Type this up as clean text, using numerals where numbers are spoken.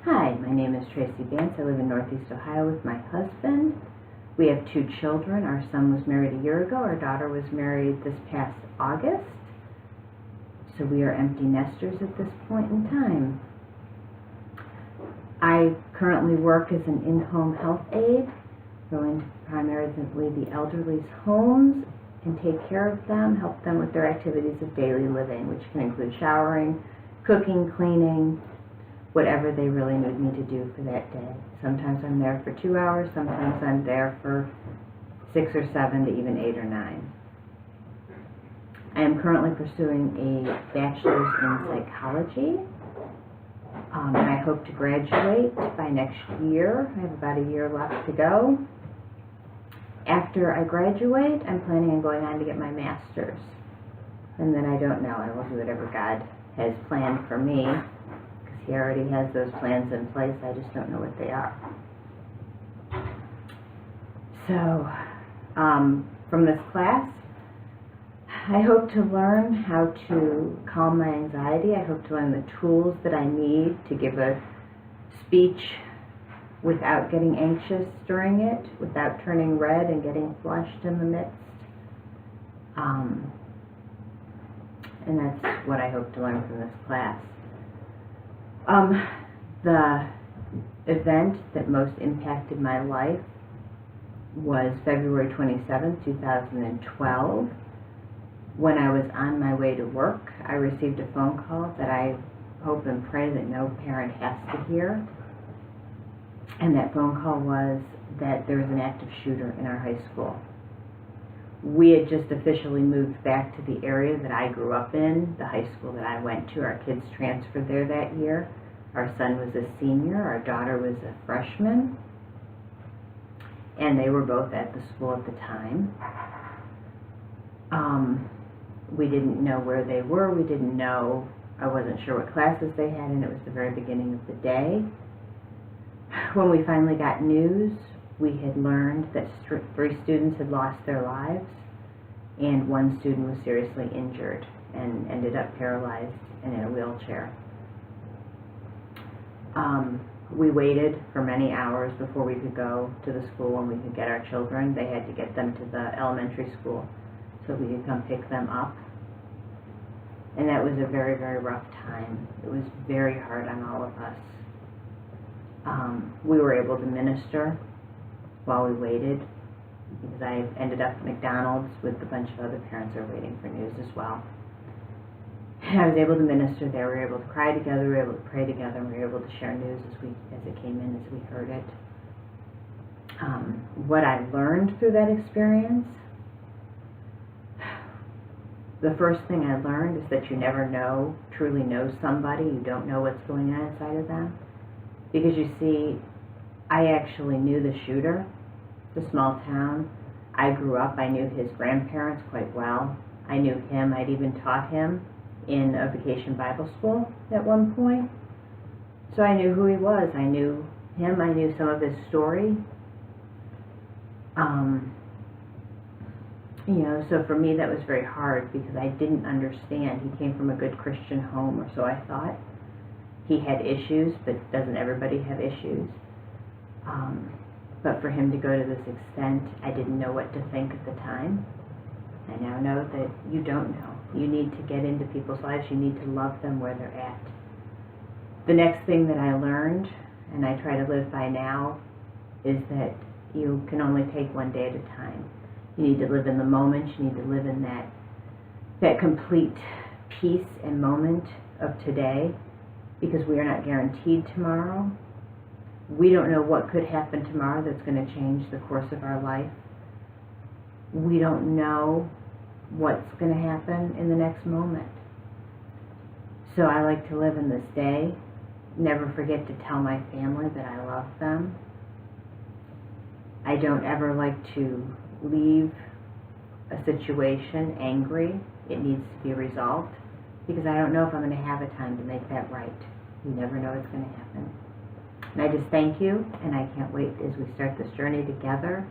Hi, my name is Tracy Vance. I live in Northeast Ohio with my husband. We have 2 children. Our son was married a year ago. Our daughter was married this past August. So we are empty nesters at this point in time. I currently work as an in-home health aide, going to primarily the elderly's homes and take care of them, help them with their activities of daily living, which can include showering, cooking, cleaning, whatever they really need me to do for that day. Sometimes I'm there for 2 hours, sometimes I'm there for 6 or 7 to even 8 or 9. I am currently pursuing a bachelor's in psychology. And I hope to graduate by next year. I have about a year left to go. After I graduate, I'm planning on going on to get my master's. And then I don't know. I will do whatever God has planned for me, because He already has those plans in place. I just don't know what they are. So, from this class, I hope to learn how to calm my anxiety. I hope to learn the tools that I need to give a speech without getting anxious during it, without turning red and getting flushed in the midst. And that's what I hope to learn from this class. The event that most impacted my life was February 27, 2012. When I was on my way to work, I received a phone call that I hope and pray that no parent has to hear. And that phone call was that there was an active shooter in our high school. We had just officially moved back to the area that I grew up in, the high school that I went to. Our kids transferred there that year. Our son was a senior, our daughter was a freshman, and they were both at the school at the time. We didn't know where they were. We didn't know, I wasn't sure what classes they had, and it was the very beginning of the day. When we finally got news, we had learned that 3 students had lost their lives, and 1 student was seriously injured and ended up paralyzed and in a wheelchair. We waited for many hours before we could go to the school and we could get our children. They had to get them to the elementary school so we could come pick them up. And that was a very, very rough time. It was very hard on all of us. We were able to minister while we waited, because I ended up at McDonald's with a bunch of other parents who were waiting for news as well. And I was able to minister there. We were able to cry together, we were able to pray together, and we were able to share news as it came in, as we heard it. What I learned through that experience, the first thing I learned is that you never truly know somebody. You don't know what's going on inside of them. Because you see, I actually knew the shooter, the small town. I grew up, I knew his grandparents quite well. I knew him, I'd even taught him in a vacation Bible school at one point. So I knew who he was. I knew him, I knew some of his story. So for me that was very hard, because I didn't understand. He came from a good Christian home, or so I thought. He had issues, but doesn't everybody have issues? But for him to go to this extent, I didn't know what to think at the time. I now know that you don't know. You need to get into people's lives. You need to love them where they're at. The next thing that I learned, and I try to live by now, is that you can only take one day at a time. You need to live in the moment. You need to live in that complete peace and moment of today, because we are not guaranteed tomorrow. We don't know what could happen tomorrow that's going to change the course of our life. We don't know what's going to happen in the next moment. So I like to live in this day. Never forget to tell my family that I love them. I don't ever like to leave a situation angry. It needs to be resolved, because I don't know if I'm going to have a time to make that right. You never know what's going to happen. And I just thank you, and I can't wait as we start this journey together